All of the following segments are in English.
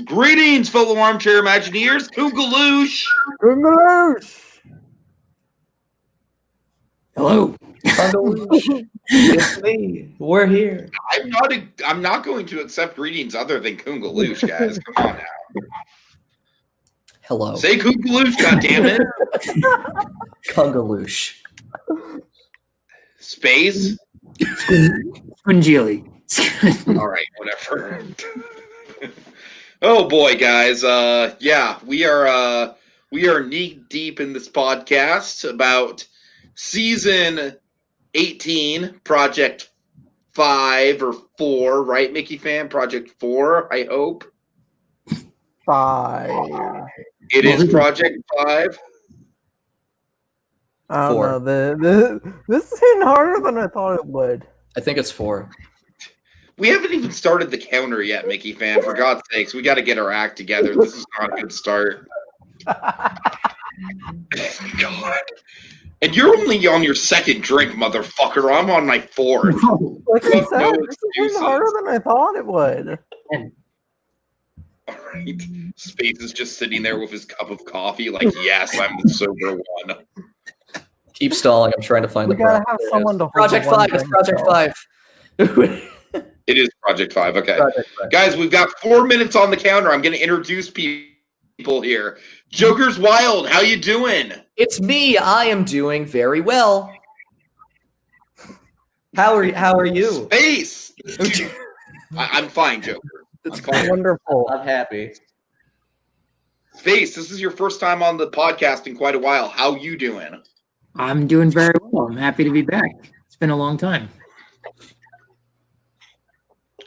Greetings, fellow armchair Imagineers. Kungaloosh. Kungaloosh. Hello. Kungaloosh. It's me. We're here. I'm not going to accept greetings other than Kungaloosh, guys. Come on now. Hello. Say Kungaloosh, goddammit. Kungaloosh. Space. Squingili. All right, whatever. Oh boy, guys. Yeah, we are knee deep in this podcast about season 18, Project 5 or 4, right, Mickeyfan? Project 4, I hope. 5. It is Project 5. I don't know. This is hitting harder than I thought it would. I think it's 4. We haven't even started the counter yet, Mickeyfan. For God's sakes, we got to get our act together. This is not a good start. God. And you're only on your second drink, motherfucker. I'm on my 4th. Like I said, this is hitting harder than I thought it would. All right. Space is just sitting there with his cup of coffee like, yes, I'm the sober one. Keep stalling. I'm trying to find We the gotta have someone to hold Project the one 5. It's thing, Project so. 5. It is Project 5. Okay. Project 5. Guys, we've got 4 minutes on the counter. I'm going to introduce people here. Joker's Wild, how you doing? It's me. I am doing very well. How are you? Space! I'm fine, Joker. It's I'm fine. Wonderful. I'm happy. Space, this is your first time on the podcast in quite a while. How you doing? I'm doing very well. I'm happy to be back. It's been a long time.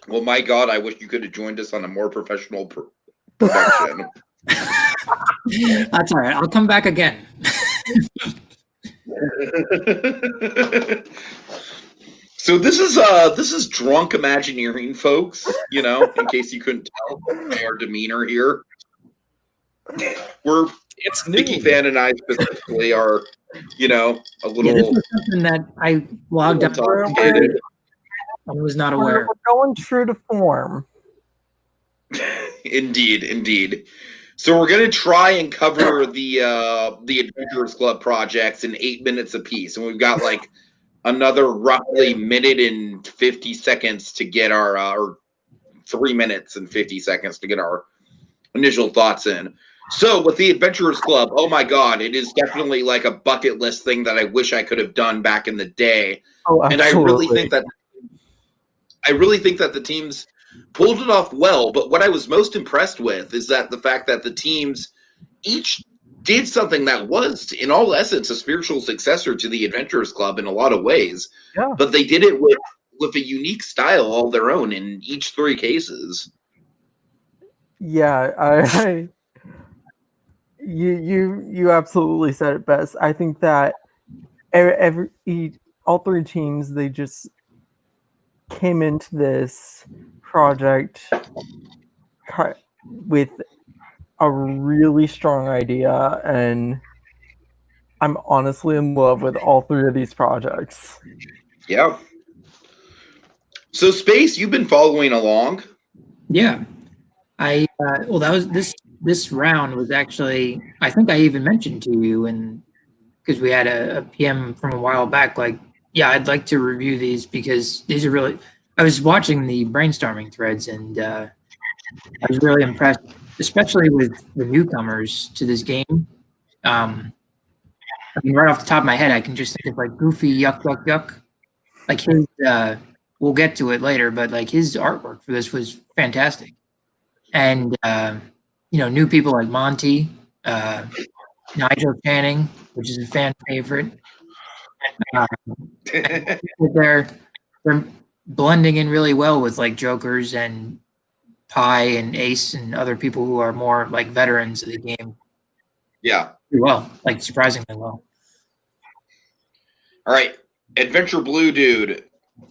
Well, my God, I wish you could have joined us on a more professional production. That's all right. I'll come back again. So this is drunk Imagineering, folks. You know, in case you couldn't tell by our demeanor here, It's new. Mickeyfan and I specifically are, you know, a little. Yeah, this was something that I logged on intoxicated. I was not aware. We're going true to form. Indeed. So we're gonna try and cover the Adventurers Club projects in 8 minutes apiece, and we've got like another roughly minute and 50 seconds to get our or 3 minutes and 50 seconds to get our initial thoughts in. So with the Adventurers Club, oh my God, it is definitely like a bucket list thing that I wish I could have done back in the day. Oh, And I really think that the teams pulled it off well. But what I was most impressed with is that the fact that the teams each did something that was, in all essence, a spiritual successor to the Adventurers Club in a lot of ways. Yeah. But they did it with a unique style all their own in each 3 cases. Yeah, you absolutely said it best. I think that all 3 teams, they just came into this project with a really strong idea, and I'm honestly in love with all 3 of these projects. Yeah. So Space, you've been following along. Yeah. That was this round was actually, I think I even mentioned to you, and because we had a PM from a while back, like, yeah, I'd like to review these because these are really, I was watching the brainstorming threads, and I was really impressed, especially with the newcomers to this game. I mean, right off the top of my head, I can just think of like Goofy, Yuck, Yuck, Yuck. Like his, we'll get to it later, but like his artwork for this was fantastic. And, new people like Monty, Nigel Channing, which is a fan favorite. They're blending in really well with like Jokers and Pi and Ace and other people who are more like veterans of the game. Yeah. Well, like surprisingly well. All right. Adventure Blue Dude.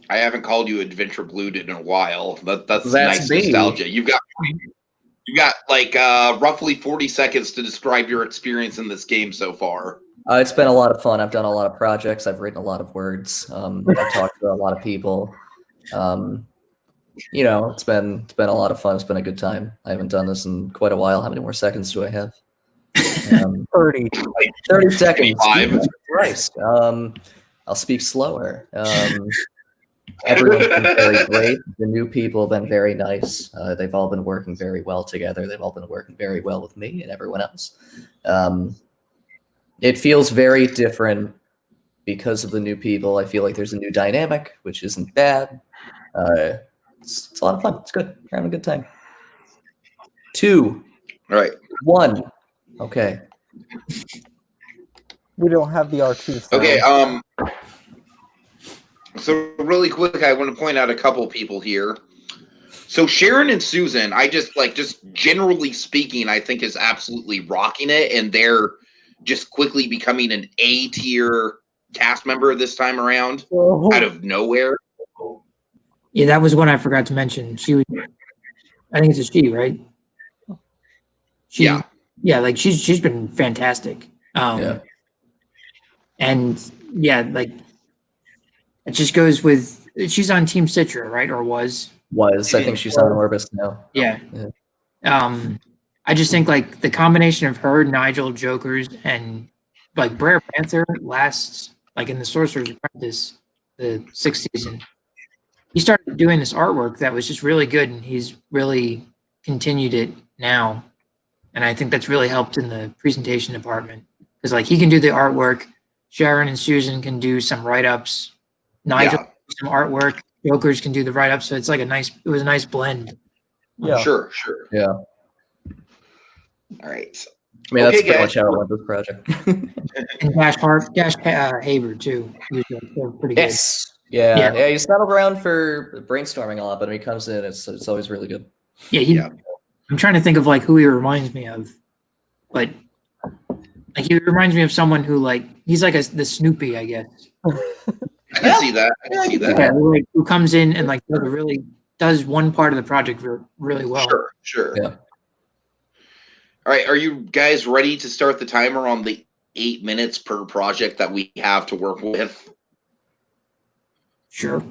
I haven't called you Adventure Blue Dude in a while. That's nice me. nostalgia. You've got like roughly 40 seconds to describe your experience in this game so far. It's been a lot of fun. I've done a lot of projects. I've written a lot of words. I've talked to a lot of people. you know, it's been a lot of fun. It's been a good time. I haven't done this in quite a while. How many more seconds do I have? 30. 30 seconds. 25. Jesus Christ. I'll speak slower. Everyone's been very great. The new people have been very nice. They've all been working very well together. They've all been working very well with me and everyone else. It feels very different because of the new people. I feel like there's a new dynamic, which isn't bad. It's a lot of fun. It's good. We're having a good time. 2, All right. 1. Okay. We don't have the R2 sound. Okay. So really quick, I want to point out a couple people here. So Sharon and Susan, I just generally speaking, I think is absolutely rocking it, and they're just quickly becoming an A tier cast member this time around out of nowhere. Yeah, that was one I forgot to mention. She was, I think it's a she, right? She, Yeah. Yeah, like she's been fantastic. Yeah. And yeah, like it just goes with she's on Team Citra, right? Or was. I think she's on Orbis now. Yeah. I just think like the combination of her, Nigel, Jokers, and like Brer Panther lasts like in the Sorcerer's Apprentice, the 6th season. He started doing this artwork that was just really good, and he's really continued it now. And I think that's really helped in the presentation department because like he can do the artwork. Sharon and Susan can do some write-ups. Nigel can do some artwork. Jokers can do the write-ups. So it's like it was a nice blend. Yeah. Sure. Yeah. All right. I mean, that's Okay, pretty guys. much how I went this project. And Dash Haber too. He was pretty good. Yes. Yeah. He settled around for brainstorming a lot, but when he comes in, it's always really good. Yeah, I'm trying to think of like who he reminds me of, but like he reminds me of someone who like he's like the Snoopy, I guess. I can see that. Yeah, who comes in and like does one part of the project really well. Sure. Yeah. All right. Are you guys ready to start the timer on the 8 minutes per project that we have to work with? Sure.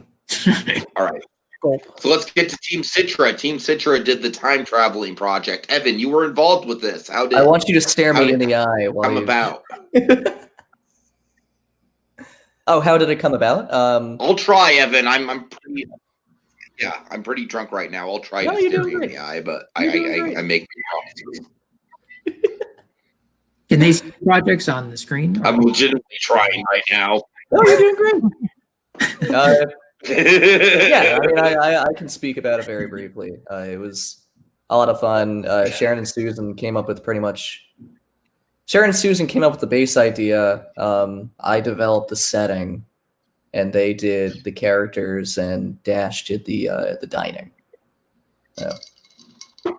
All right. Cool. So let's get to Team Citra. Team Citra did the time traveling project. Evan, you were involved with this. How did I want you to stare me in the eye while come you... about? Oh, how did it come about? I'll try, Evan. I'm pretty drunk right now. I'll try No, to you're stare doing you in great. the eye, but You're doing great. I make promises. Can they see projects on the screen? I'm legitimately trying right now. Oh, you're doing great. Yeah, I mean, I can speak about it very briefly. It was a lot of fun. Sharon and Susan came up with the base idea. I developed the setting, and they did the characters, and Dash did the dining. Yeah,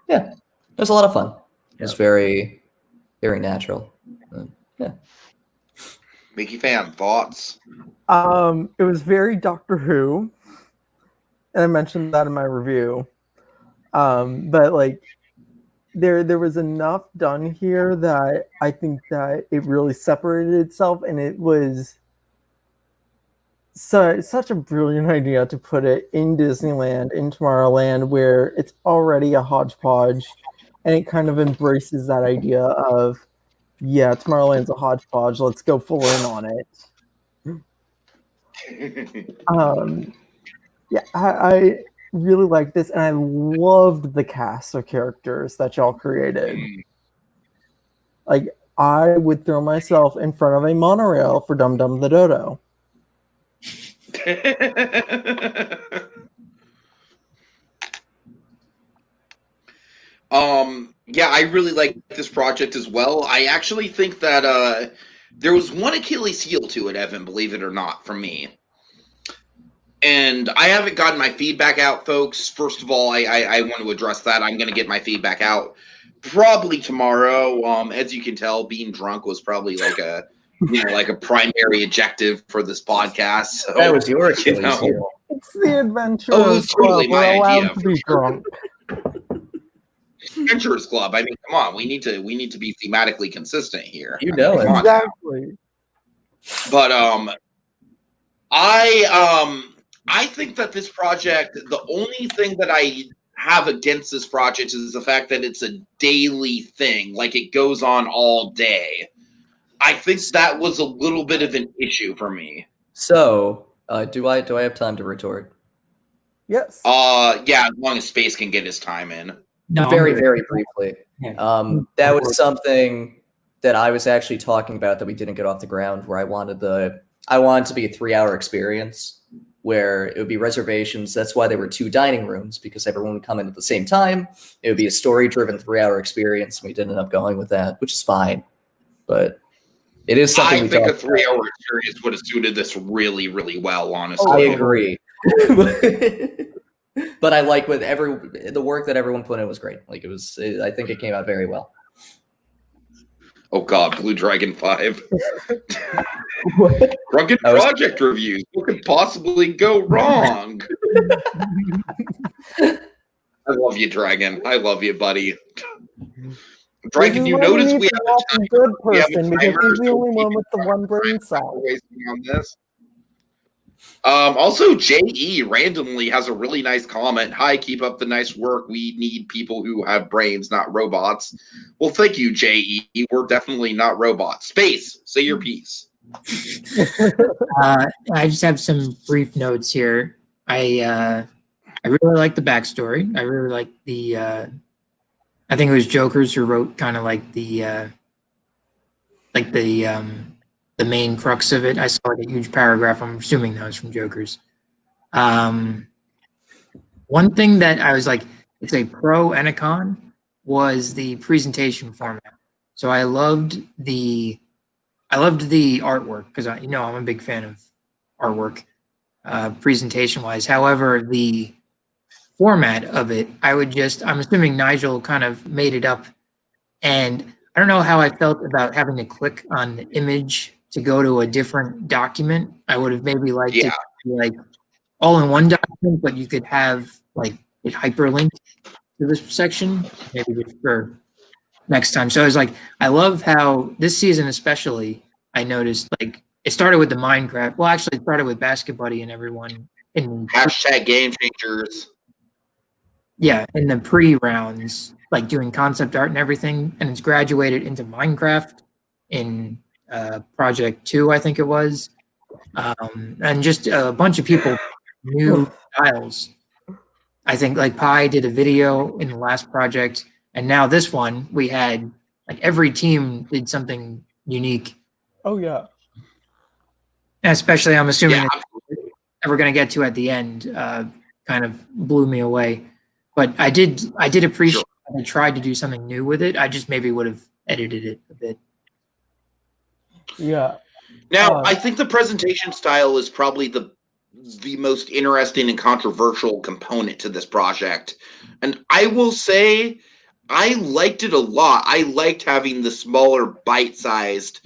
it was a lot of fun. It was very, very natural. Yeah. Mickeyfan, thoughts? It was very Doctor Who, and I mentioned that in my review. But like, there was enough done here that I think that it really separated itself, and it was such a brilliant idea to put it in Disneyland, in Tomorrowland, where it's already a hodgepodge, and it kind of embraces that idea of, yeah, Tomorrowland's a hodgepodge. Let's go full in on it. Yeah, I really like this, and I loved the cast of characters that y'all created. Like, I would throw myself in front of a monorail for Dum Dum the Dodo. Yeah, I really like this project as well. I actually think that there was one Achilles heel to it, Evan, believe it or not, from me. And I haven't gotten my feedback out, folks. First of all, I want to address that. I'm going to get my feedback out probably tomorrow. As you can tell, being drunk was probably like a primary objective for this podcast. So, That was your Achilles heel. It's the Adventurers it's totally Club. my We're allowed idea, to be for sure. drunk. Adventurers Club. I mean, come on. We need to be thematically consistent here. You know it. Come on now. Exactly. But I think that this project, the only thing that I have against this project is the fact that it's a daily thing. Like, it goes on all day. I think that was a little bit of an issue for me. So, do I have time to retort? Yes. Yeah, as long as Space can get his time in. No, Very briefly. Yeah. That was something that I was actually talking about that we didn't get off the ground, where I wanted to be a 3-hour experience where it would be reservations. That's why there were 2 dining rooms, because everyone would come in at the same time. It would be a story-driven 3-hour experience. We did end up going with that, which is fine. But it is something I we think a talked 3-hour experience would have suited this really, really well, honestly. I agree. But I like the work that everyone put in was great. Like, I think it came out very well. Oh God, Blue Dragon 5. What? Drunken project reviews. What could possibly go wrong? I love you, Dragon. I love you, buddy. Dragon, you notice we have a good person because timer, he's the so only keep one with the one brain we're cell. wasting on this. Also, JE randomly has a really nice comment. Hi, keep up the nice work. We need people who have brains, not robots. Well, thank you, JE. We're definitely not robots. Space, say your piece. I just have some brief notes here. I really like the backstory. I really like the. I think it was Jokers who wrote kind of like the main crux of it. I saw like a huge paragraph. I'm assuming that was from Jokers. One thing that I was like, it's a pro and a con, was the presentation format. So I loved the artwork because I'm a big fan of artwork, presentation wise. However, the format of it, I'm assuming Nigel kind of made it up, and I don't know how I felt about having to click on the image to go to a different document. I would have maybe liked it to be like all in one document, but you could have like it hyperlinked to this section, maybe just for next time. So I was like, I love how this season especially, I noticed like it started with the Minecraft. Well, actually, it started with Basket Buddy and everyone in Hashtag game changers. Yeah, in the pre-rounds, like doing concept art and everything, and it's graduated into Minecraft in Project 2, I think it was, and just a bunch of people new styles. I think like Pi did a video in the last project, and now this one we had like every team did something unique. Oh yeah. And especially, I'm assuming Yeah. that we're going to get to at the end, kind of blew me away. But I did appreciate that they tried to do something new with it. I just maybe would have edited it a bit. Yeah. Now, I think the presentation style is probably the most interesting and controversial component to this project. And I will say, I liked it a lot. I liked having the smaller bite-sized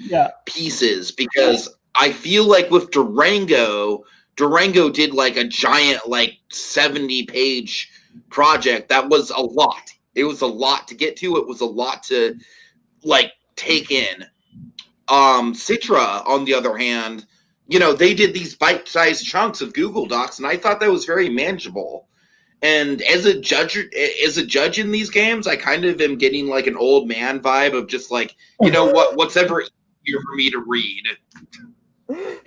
pieces because I feel like with Durango did like a giant, like 70-page project. That was a lot. It was a lot to get to. It was a lot to like take in. Citra, on the other hand, they did these bite-sized chunks of Google Docs, and I thought that was very manageable. And as a judge in these games, I kind of am getting like an old man vibe of just like, what's ever easier for me to read.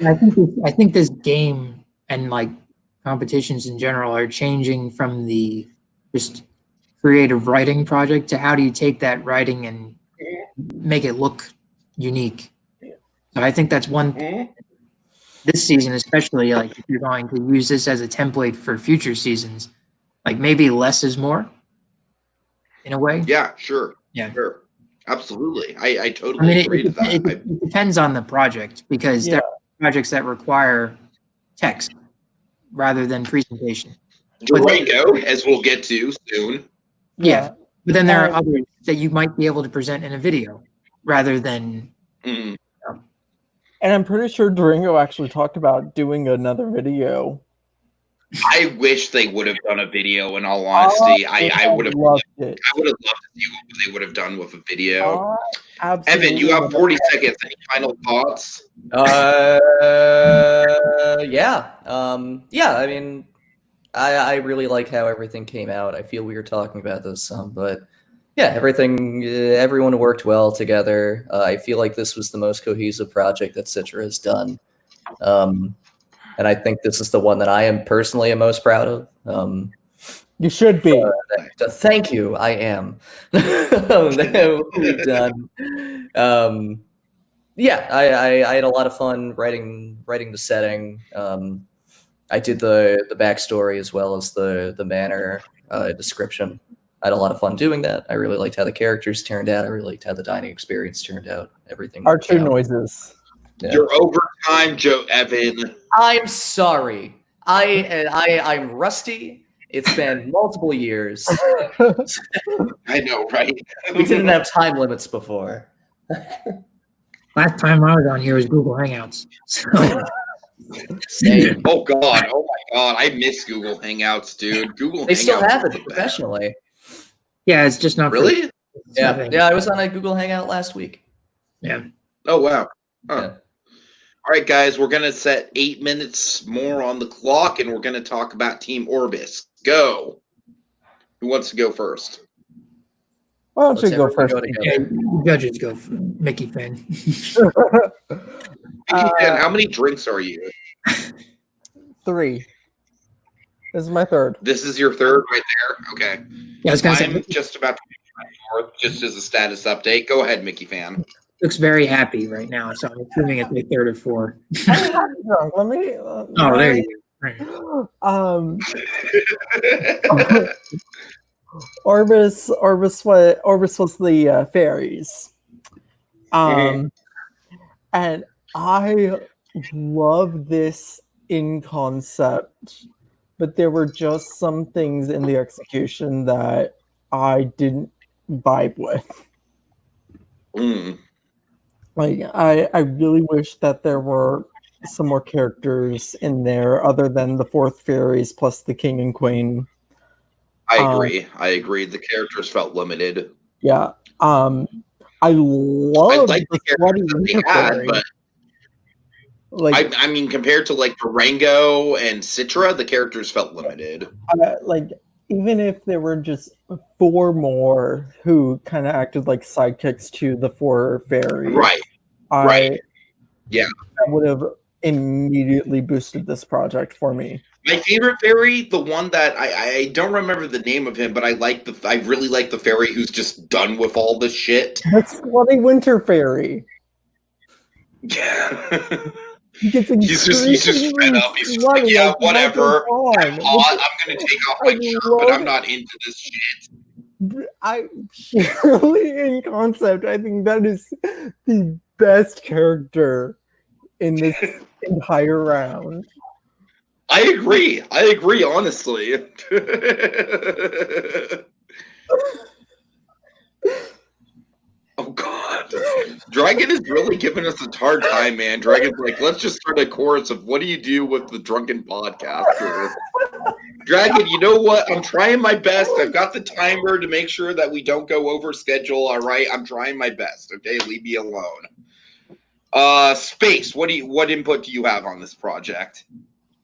I think this game and like competitions in general are changing from the just creative writing project to how do you take that writing and make it look unique. So I think that's one this season, especially like if you're going to use this as a template for future seasons, like maybe less is more in a way. Yeah, sure. Yeah. Sure. Absolutely. I totally agree to that. It depends on the project because there are projects that require text rather than presentation. Durango, as we'll get to soon. Yeah. But then there are others that you might be able to present in a video rather than. And I'm pretty sure Durango actually talked about doing another video. I wish they would have done a video. In all honesty, I would have loved it. I would have loved to see what they would have done with a video. Absolutely. Evan, you have 40 seconds. Any final thoughts? Yeah. Yeah, I mean, I really like how everything came out. I feel we were talking about this some, but yeah, everyone worked well together. I feel like this was the most cohesive project that Citra has done. And I think this is the one that I am personally most proud of. You should be. Thank you. I am. We've done. Yeah, I had a lot of fun writing the setting. I did the backstory as well as the manor description. I had a lot of fun doing that. I really liked how the characters turned out. I really liked how the dining experience turned out. Everything. Our two noises. Yeah. You're over time, Joe Evan. I'm sorry. I'm rusty. It's been multiple years. I know, right? We didn't have time limits before. Last time I was on here was Google Hangouts. So Same. Oh my god, I miss Google Hangouts, dude. Google They Hangouts still have is it the best. professionally. yeah, it's just not Really? Yeah, yeah. I was on a Google Hangout last week. Yeah. Oh wow. Huh. Yeah. All right, guys, we're gonna set 8 minutes more on the clock, and we're gonna talk about Team Orbis. Go. Who wants to go first? Why don't you go Everyone first? go together. Yeah, judges go for Mickeyfan. And how many drinks are you? 3. This is my third. This is your third right there? Okay. Yeah, I was gonna say I'm just about to be my fourth, just as a status update. Go ahead, Mickey fan. looks very happy right now, so I'm assuming it's a third or four. I'm not drunk. Let me. Oh, there you go. Orbis was the fairies. And I love this in concept, but there were just some things in the execution that I didn't vibe with. Like I really wish that there were some more characters in there other than the 4th fairies plus the king and queen. I agree. The characters felt limited. Yeah. I love like the characters that they had, but like I mean, compared to like Durango and Citra, the characters felt limited. like even if there were just 4 more who kind of acted like sidekicks to the 4 fairies, Right. Yeah. that would have immediately boosted this project for me. My favorite fairy, the one that I don't remember the name of him, but I really like the fairy who's just done with all this shit. That's Slutty Winter Fairy. Yeah. He gets he's just fed up. He's just like, yeah, whatever. I'm hot. I'm gonna take off my shirt, but I'm not into this shit. I purely in concept, I think that is the best character in this entire round. I agree, honestly. Oh god. Dragon is really giving us a hard time, man. Dragon's like, let's just start a chorus of what do you do with the Drunken podcast? Dragon, you know what? I'm trying my best. I've got the timer to make sure that we don't go over schedule. All right, I'm trying my best. Okay, leave me alone. Space. What input do you have on this project?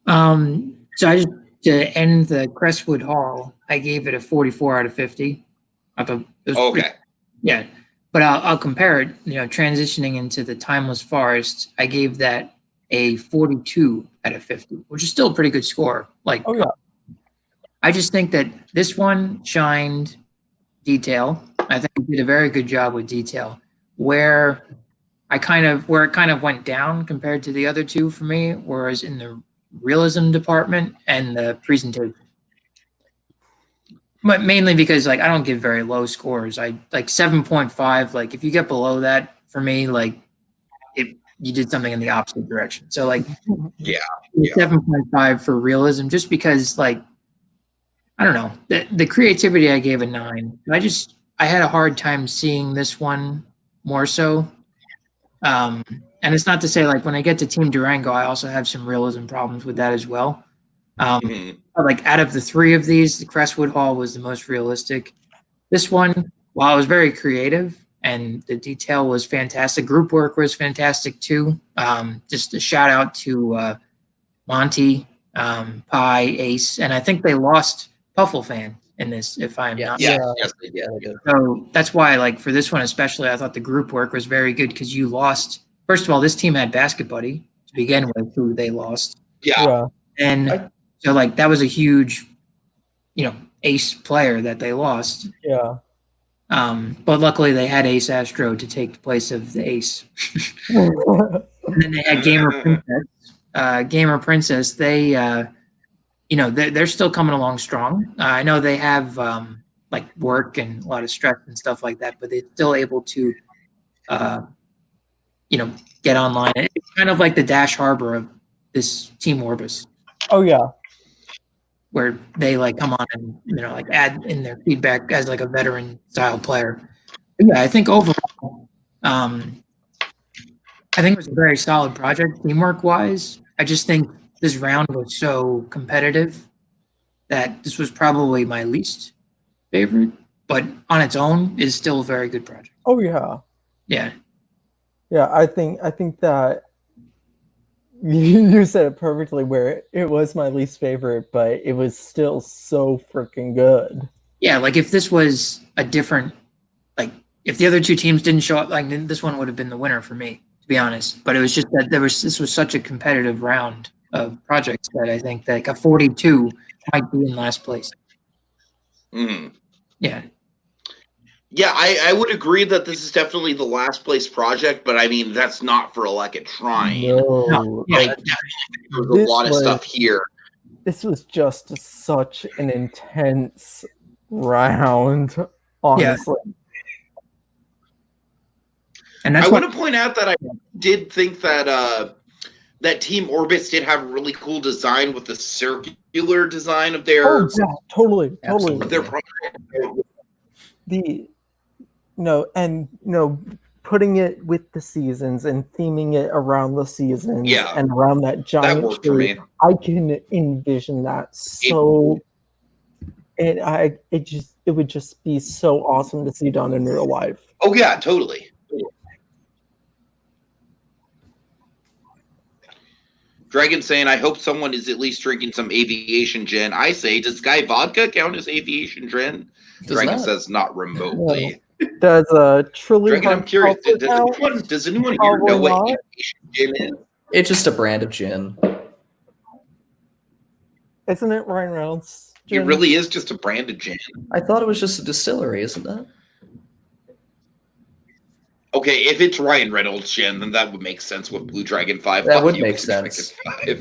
So I just to end the Crestwood Hall, I gave it a 44 out of 50. I thought it was Okay. yeah, but I'll compare it. You know, transitioning into the Timeless Forest, I gave that a 42 out of 50, which is still a pretty good score. Like, Oh yeah. I just think that this one shined detail. I think it did a very good job with detail. Where it kind of went down compared to the other two for me, whereas in the realism department and the presentation. But mainly because like I don't give very low scores. I like 7.5. Like if you get below that for me, like you did something in the opposite direction. So like Yeah. 7.5 for realism, just because like I don't know the creativity I gave a 9. I had a hard time seeing this one more so. And it's not to say like when I get to Team Durango, I also have some realism problems with that as well. Like out of the three of these, the Crestwood Hall was the most realistic. This one, while it was very creative and the detail was fantastic, group work was fantastic too. Just a shout out to Monty, Pi, Ace, and I think they lost Pufflefan in this, if I'm not Yes, they did. So that's why, like, for this one especially, I thought the group work was very good because you lost. First of all, this team had Basket Buddy to begin with, who they lost. Yeah. And so, like, that was a huge, ace player that they lost. Yeah. But luckily they had Ace Astro to take the place of the ace. And then they had Gamer Princess. Gamer Princess, they, they're still coming along strong. I know they have like work and a lot of stress and stuff like that, but they're still able to, get online. It's kind of like the Dash Harbor of this Team Orbis. Oh yeah. Where they like come on and like add in their feedback as like a veteran style player. But yeah, I think overall, I think it was a very solid project teamwork wise. I just think this round was so competitive that this was probably my least favorite, but on its own is still a very good project. Oh yeah. Yeah. Yeah, I think that you said it perfectly, where it was my least favorite, but it was still so freaking good. Yeah, like if this was a different, like if the other two teams didn't show up, like this one would have been the winner for me, to be honest. But it was just that this was such a competitive round of projects that I think that like a 42 might be in last place. Yeah. Yeah, I would agree that this is definitely the last place project, but I mean that's not for lack of trying. No, Like there's a lot of stuff here. This was just such an intense round, honestly. Yeah. And that's I want to point out that I did think that that Team Orbis did have a really cool design with the circular design of their. Oh, yeah, totally. Of their project. Putting it with the seasons and theming it around the seasons and around that giant that worked for me. I can envision that so, and it would just be so awesome to see done in real life. Oh yeah, totally. Dragon saying, I hope someone is at least drinking some aviation gin. I say, does Sky Vodka count as aviation gin? Dragon says, not remotely. Yeah. Does Trilly Dragon, I'm curious. Does anyone here know what aviation gin is? It's just a brand of gin. Isn't it Ryan Reynolds gin? It really is just a brand of gin. I thought it was just a distillery, isn't that? Okay, if it's Ryan Reynolds gin, then that would make sense with Blue Dragon 5. That would make sense. I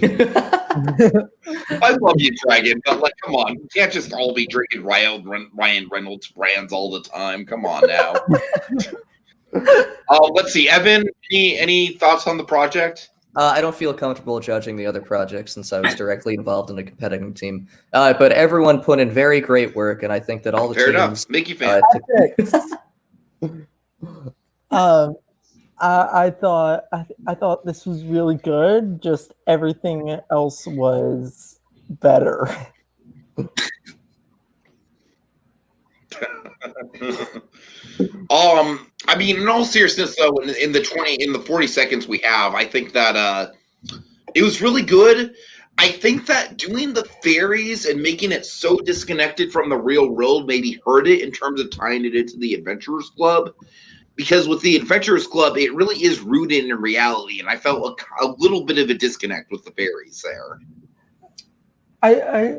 love you, Dragon, but like, come on. You can't just all be drinking Ryan Reynolds brands all the time. Come on now. Let's see. Evan, any thoughts on the project? I don't feel comfortable judging the other projects since I was directly involved in a competitive team. But everyone put in very great work, and I think that all the Fair teams... enough. Mickeyfan. I thought this was really good. Just everything else was better. I mean, in all seriousness, though, in the 40 seconds we have, I think that it was really good. I think that doing the fairies and making it so disconnected from the real world maybe hurt it in terms of tying it into the Adventurers Club. Because with the Adventurers Club, it really is rooted in reality, and I felt a little bit of a disconnect with the fairies there.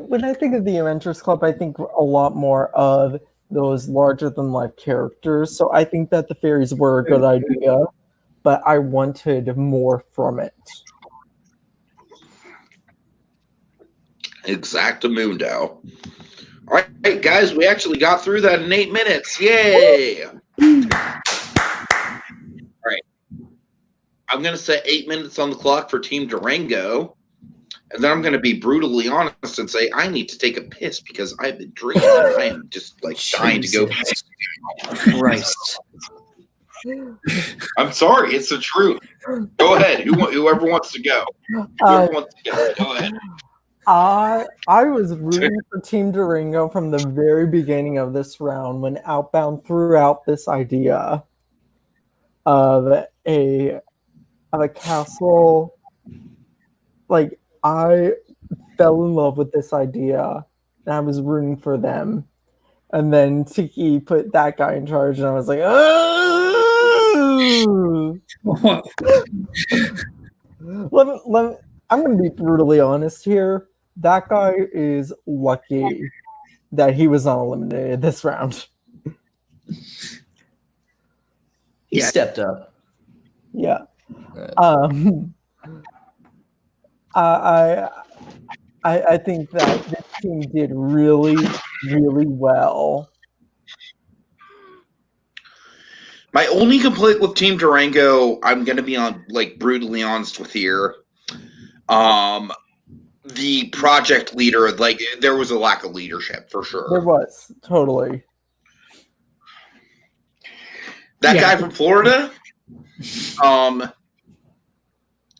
When I think of the Adventurers Club, I think a lot more of those larger-than-life characters. So I think that the fairies were a good idea, but I wanted more from it. Exactamundo. All right, guys, we actually got through that in 8 minutes. Yay! All right. I'm going to set 8 minutes on the clock for Team Durango. And then I'm going to be brutally honest and say I need to take a piss because I've been drinking and I am just like dying to go. Christ. I'm sorry. It's the truth. Go ahead. Whoever wants to go. Whoever wants to go ahead. I was rooting for Team Durango from the very beginning of this round when Outbound threw out this idea of a castle. Like, I fell in love with this idea and I was rooting for them. And then Tiki put that guy in charge and I was like, oh! I'm going to be brutally honest here. That guy is lucky that he was not eliminated this round. He stepped up. Yeah. I think that this team did really, really well. My only complaint with Team Durango, I'm going to be brutally honest with here. The project leader, there was a lack of leadership for sure. There was, totally. That guy from Florida,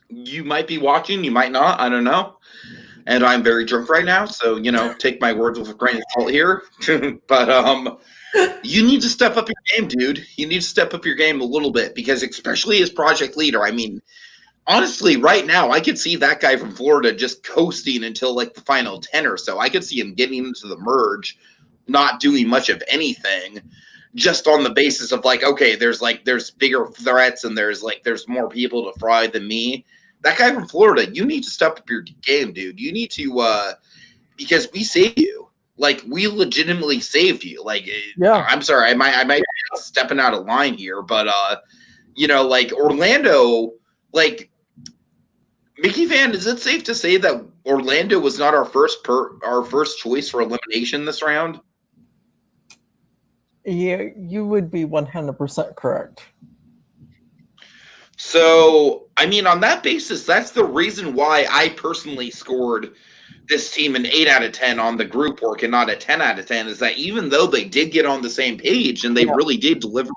you might be watching, you might not, I don't know. And I'm very drunk right now, so, take my words with a grain of salt here. But you need to step up your game, dude. You need to step up your game a little bit, because especially as project leader, I mean, honestly, right now, I could see that guy from Florida just coasting until the final 10 or so. I could see him getting into the merge, not doing much of anything, just on the basis of okay, there's bigger threats and there's more people to fry than me. That guy from Florida, you need to step up your game, dude. You need to, because we saved you. We legitimately saved you. Yeah. I'm sorry, I might be stepping out of line here, but Orlando, Mickeyfan, is it safe to say that Orlando was not our first choice for elimination this round? Yeah, you would be 100% correct. So, I mean, on that basis, that's the reason why I personally scored this team an 8 out of 10 on the group work and not a 10 out of 10, is that even though they did get on the same page and they really did deliver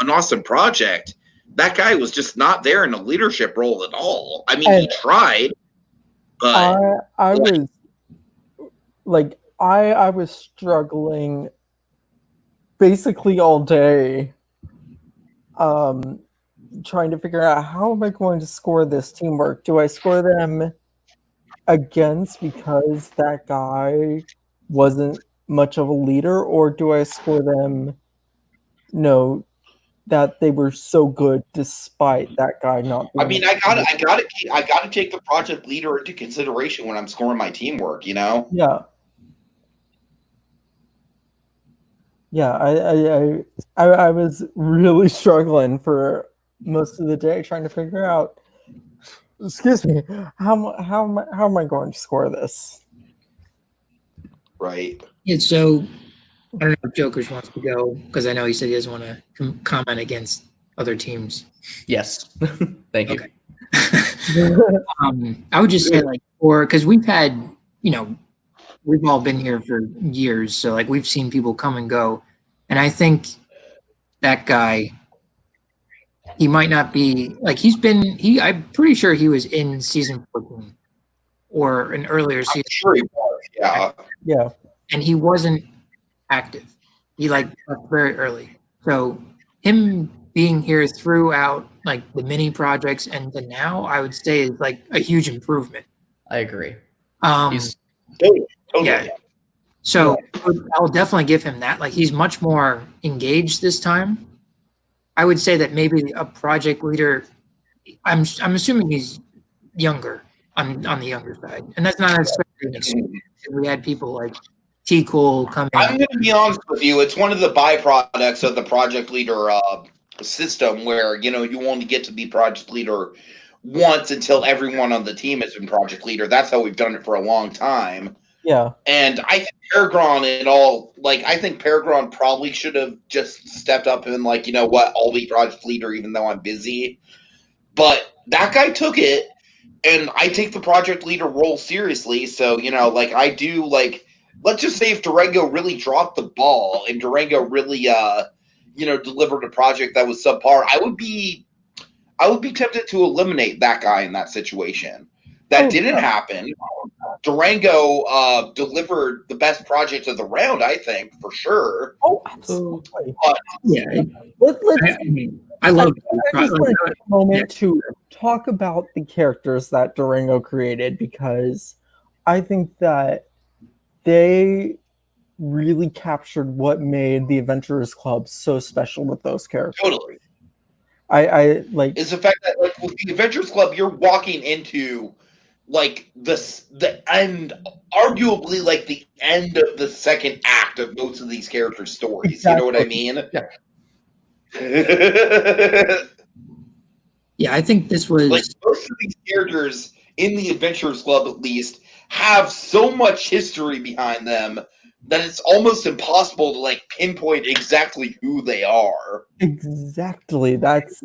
an awesome project, that guy was just not there in a leadership role at all. I mean, he tried, but I was struggling basically all day, trying to figure out how am I going to score this teamwork? Do I score them against because that guy wasn't much of a leader, or do I score them that they were so good despite that guy not being? I mean, I gotta take the project leader into consideration when I'm scoring my teamwork, Yeah. Yeah, I was really struggling for most of the day trying to figure out, excuse me, how am I going to score this? Right. Yeah, so I don't know if Jokers wants to go, because I know he said he doesn't want to comment against other teams. Yes. Thank you. Okay. I would just say because we've had, we've all been here for years, so we've seen people come and go, and I think that guy, he might not be I'm pretty sure he was in season 14 or an earlier season. I'm sure he was, yeah. Yeah. And he wasn't active. He left very early. So him being here throughout the mini projects and to now, I would say is a huge improvement. I agree. Totally. Yeah. So I'll definitely give him that. He's much more engaged this time. I would say that maybe a project leader, I'm assuming he's younger on the younger side. And that's not necessarily an excuse. We had people like T. Cool come in. I'm going to be honest with you. It's one of the byproducts of the project leader system where, you only get to be project leader once until everyone on the team has been project leader. That's how we've done it for a long time. Yeah. And I think Peregrine I think Peregrine probably should have just stepped up and I'll be project leader even though I'm busy. But that guy took it, and I take the project leader role seriously. So, I do, let's just say if Durango really dropped the ball and Durango really, delivered a project that was subpar, I would be tempted to eliminate that guy in that situation. That didn't happen. Durango delivered the best project of the round, I think, for sure. Oh, absolutely. Yeah, Let's I love. I just want to take a moment to talk about the characters that Durango created, because I think that they really captured what made the Adventurers Club so special with those characters. Totally. I like is the fact that like with the Adventures Club, you're walking into like the end, arguably like the end of the second act of most of these characters' stories. Exactly. You know what I mean? Yeah. Yeah, I think this was like most of these characters in the Adventurers Club, at least, have so much history behind them that it's almost impossible to like pinpoint exactly who they are. exactly. That's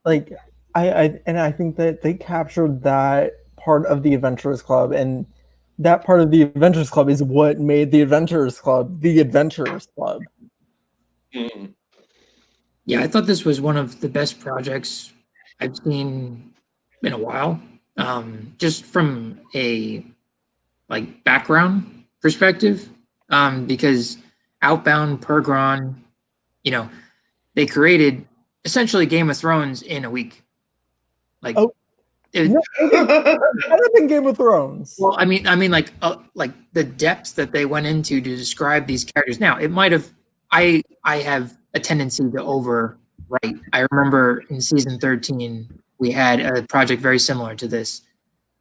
like I think that they captured that part of the Adventurers Club, and that part of the Adventurers Club is what made the Adventurers Club the Adventurers Club. Mm. Yeah, I thought this was one of the best projects I've seen in a while. Just from a like background perspective, because Outbound, Pergron, they created essentially Game of Thrones in a week. Like, Oh. Better than Game of Thrones. Well, I mean, like the depths that they went into to describe these characters. Now, it might have. I have a tendency to overwrite. I remember in season 13 we had a project very similar to this.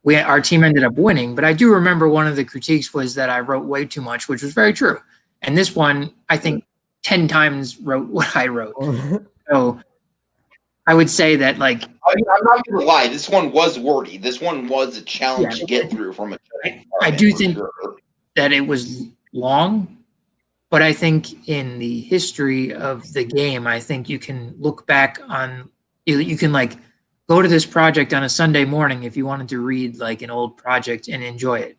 Our team ended up winning, but I do remember one of the critiques was that I wrote way too much, which was very true. And this one, I think, 10 times wrote what I wrote. So I would say that, like, I mean, I'm not gonna lie, this one was wordy. This one was a challenge to get through from a. I do think that it was long, but I think in the history of the game, I think you can look back on, you can like go to this project on a Sunday morning if you wanted to read like an old project and enjoy it.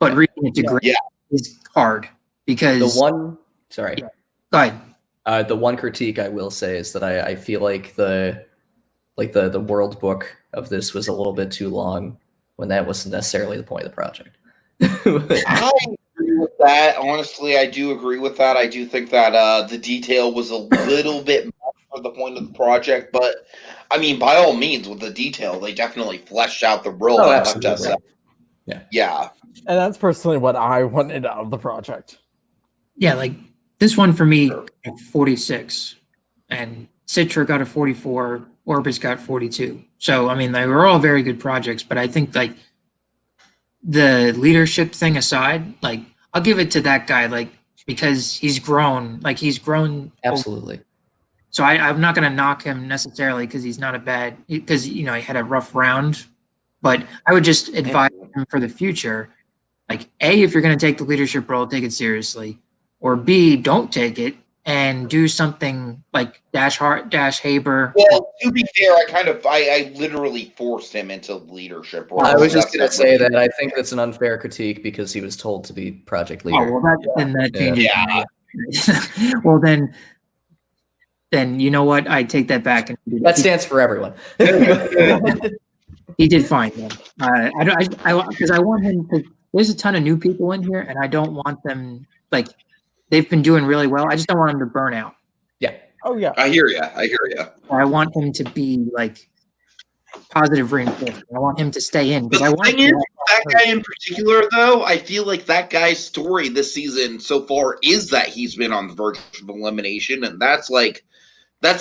But reading it to grade is hard because Go ahead. The one critique I will say is that I feel like the world book of this was a little bit too long when that wasn't necessarily the point of the project. I agree with that. Honestly, I do agree with that. I do think that the detail was a little bit much for the point of the project, but I mean, by all means, with the detail, they definitely fleshed out the world. Oh, and left absolutely. us, yeah. And that's personally what I wanted out of the project. Yeah, like this one for me, 46, and Citra got a 44, Orbis got 42. So, I mean, they were all very good projects, but I think like the leadership thing aside, like I'll give it to that guy, like, because he's grown. Absolutely. So I'm not going to knock him necessarily because he's not because he had a rough round, but I would just advise him for the future, like A, if you're going to take the leadership role, take it seriously, or B, don't take it and do something like Dash Haber. Well, to be fair, I literally forced him into leadership role. I was just going to say that I think that's an unfair critique because he was told to be project leader. Oh, well, then that changes. Yeah. Well, then you know what? I take that back. And that stands for everyone. He did fine. Because I want him to. There's a ton of new people in here, and I don't want them like they've been doing really well. I just don't want them to burn out. Yeah. Oh yeah. I hear you. I want him to be like positive reinforcement. I want him to stay in because The thing is, that guy in particular, though, I feel like that guy's story this season so far is that he's been on the verge of elimination, and that's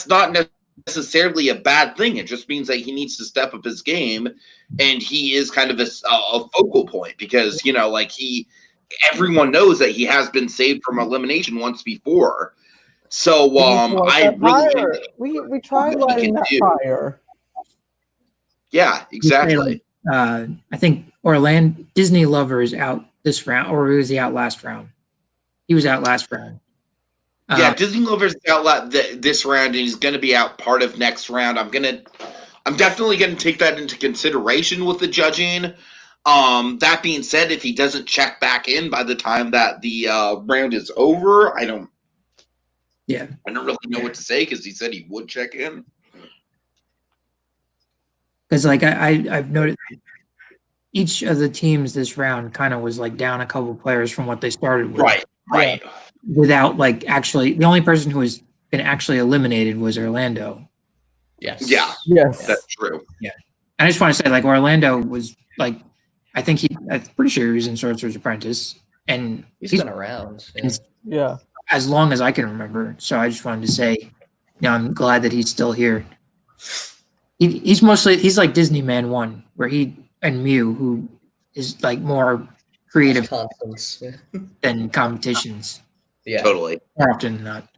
not necessarily a bad thing. It just means that he needs to step up his game, and he is kind of a focal point because everyone knows that he has been saved from elimination once before. So I really we tried lighting that fire. Yeah, exactly. I think Orlando Disney Lover is out this round, or was he out last round? He was out last round. Yeah, Disney Lover's out this round, and he's going to be out part of next round. I'm definitely going to take that into consideration with the judging. That being said, if he doesn't check back in by the time that the round is over, I don't really know what to say because he said he would check in. Because like I've noticed, each of the teams this round kind of was like down a couple players from what they started with. Right. Without like actually, the only person who has been actually eliminated was Orlando. Yes. Yeah. Yes. That's true. And I just want to say, like, Orlando was like, I'm pretty sure he was in Sorcerer's Apprentice, and He's been around. Yeah. Yeah. as long as I can remember. So I just wanted to say, I'm glad that he's still here. He's like Disney Man 1, where he and Mew, who is like more creative Constance. Yeah. than competitions. Yeah. Totally. More often than not.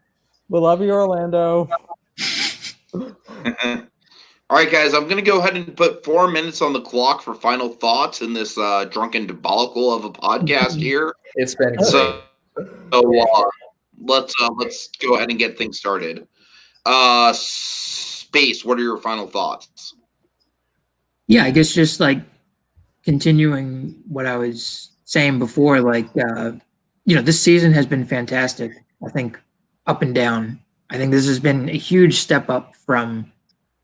We love you, Orlando. All right, guys, I'm going to go ahead and put 4 minutes on the clock for final thoughts in this drunken debacle of a podcast here. It's been great. So let's go ahead and get things started. Space, what are your final thoughts? Yeah, I guess just like continuing what I was saying before, like, this season has been fantastic. I think up and down. I think this has been a huge step up from,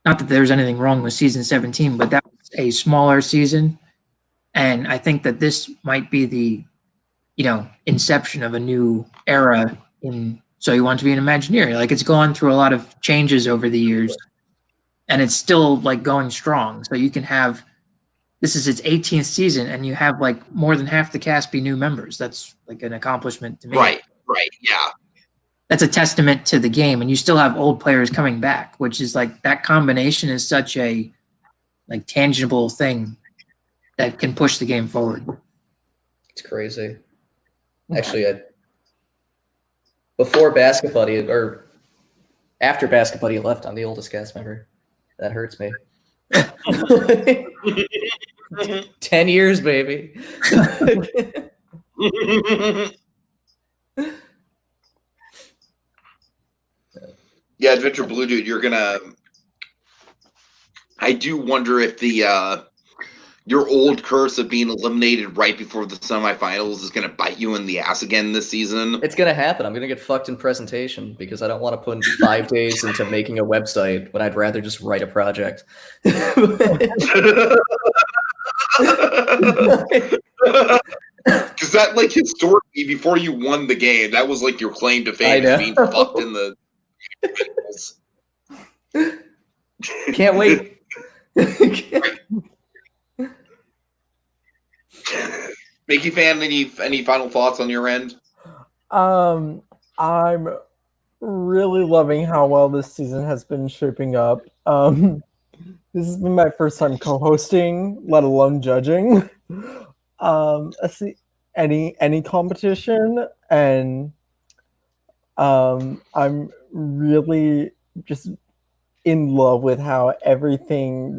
not that there's anything wrong with season 17, but that was a smaller season. And I think that this might be the, inception of a new era in So You Want to Be an Imagineer. Like, it's gone through a lot of changes over the years, and it's still like going strong. So you can have, this is its 18th season, and you have like more than half the cast be new members. That's like an accomplishment to me. Right, yeah. That's a testament to the game, and you still have old players coming back, which is like, that combination is such a like tangible thing that can push the game forward. It's crazy. Actually, before Basket Buddy, or after Basket Buddy left, I'm the oldest cast member. That hurts me. 10 years, baby. Yeah, Adventure Blue Dude, I do wonder if your old curse of being eliminated right before the semifinals is going to bite you in the ass again this season. It's going to happen. I'm going to get fucked in presentation because I don't want to put 5 days into making a website when I'd rather just write a project. Because that, like, historically, before you won the game, that was like your claim to fame, being fucked in the Can't wait. Mickeyfan, any final thoughts on your end? I'm really loving how well this season has been shaping up. This has been my first time co-hosting, let alone judging. Any competition, and I'm really just in love with how everything's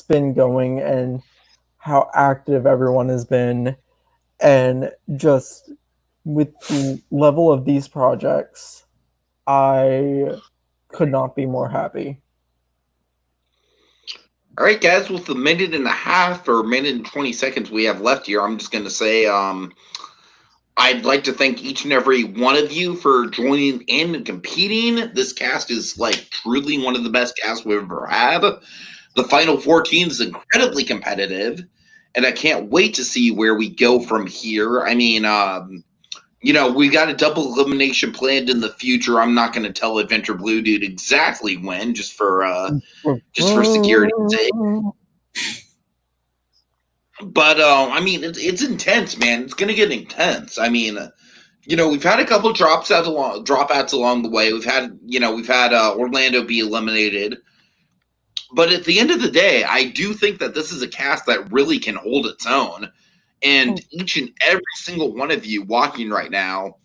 been going and how active everyone has been, and just with the level of these projects, I could not be more happy. All right, guys, with the minute and a half or minute and 20 seconds we have left here, I'm just going to say I'd like to thank each and every one of you for joining in and competing. This cast is like truly one of the best casts we've ever had. The Final 14 is incredibly competitive, and I can't wait to see where we go from here. I mean, we got a double elimination planned in the future. I'm not going to tell Adventure Blue Dude exactly when, just for security's sake. But I mean, it's intense, man. It's going to get intense. I mean, we've had a couple dropouts along the way. We've had Orlando be eliminated. But at the end of the day, I do think that this is a cast that really can hold its own. And each and every single one of you watching right now,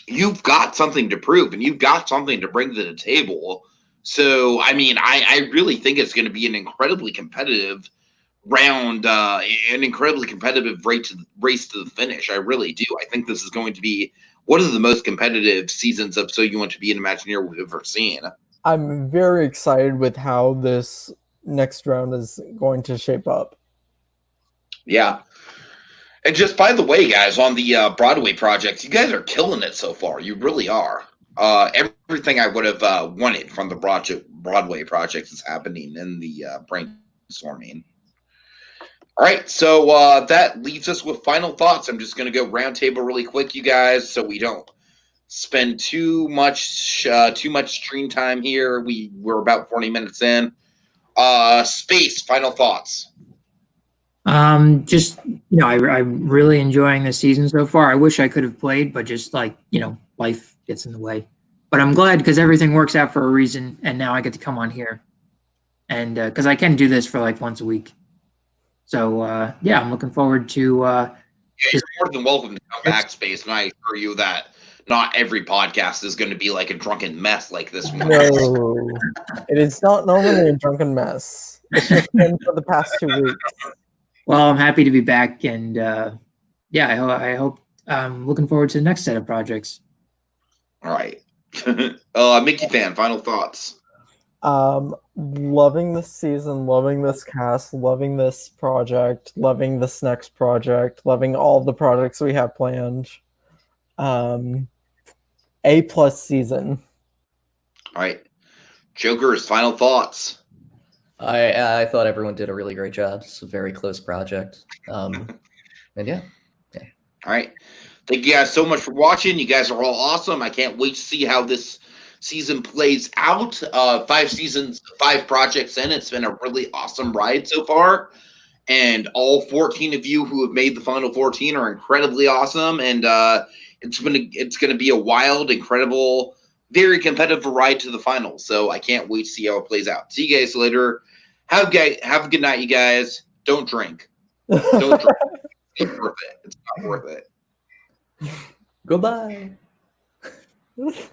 you've got something to prove, and you've got something to bring to the table. So, I mean, I really think it's going to be an incredibly competitive round, an incredibly competitive race to the finish. I really do. I think this is going to be one of the most competitive seasons of So You Want to Be an Imagineer we've ever seen. I'm very excited with how this next round is going to shape up. Yeah. And just by the way, guys, on the Broadway projects, you guys are killing it so far. You really are. Everything I would have wanted from the Broadway projects is happening in the brain Swarming. All right, so that leaves us with final thoughts. I'm just going to go roundtable really quick, you guys, so we don't spend too much screen time here. We're about 40 minutes in. Space, final thoughts. Just I'm really enjoying this season so far. I wish I could have played, but just life gets in the way. But I'm glad because everything works out for a reason, and now I get to come on here, and because I can do this for like once a week. So yeah, I'm looking forward to. Yeah, you're more than welcome to come back, Space, and I assure you that not every podcast is going to be like a drunken mess like this one. No, it is not normally a drunken mess. It's just been for the past 2 weeks. Well, I'm happy to be back, and yeah, I hope I'm looking forward to the next set of projects. All right, Mickeyfan, final thoughts. Loving this season, loving this cast, loving this project, loving this next project, loving all the projects we have planned. A+ season. All right, Joker's final thoughts. I thought everyone did a really great job. It's a very close project. And yeah. All right. Thank you guys so much for watching. You guys are all awesome. I can't wait to see how this season plays out. 5 seasons, 5 projects in. It's been a really awesome ride so far. And all 14 of you who have made the final 14 are incredibly awesome. And it's going to be a wild, incredible, very competitive ride to the finals. So I can't wait to see how it plays out. See you guys later. Have a good night, you guys. Don't drink. Don't drink. It's worth it. It's not worth it. Goodbye.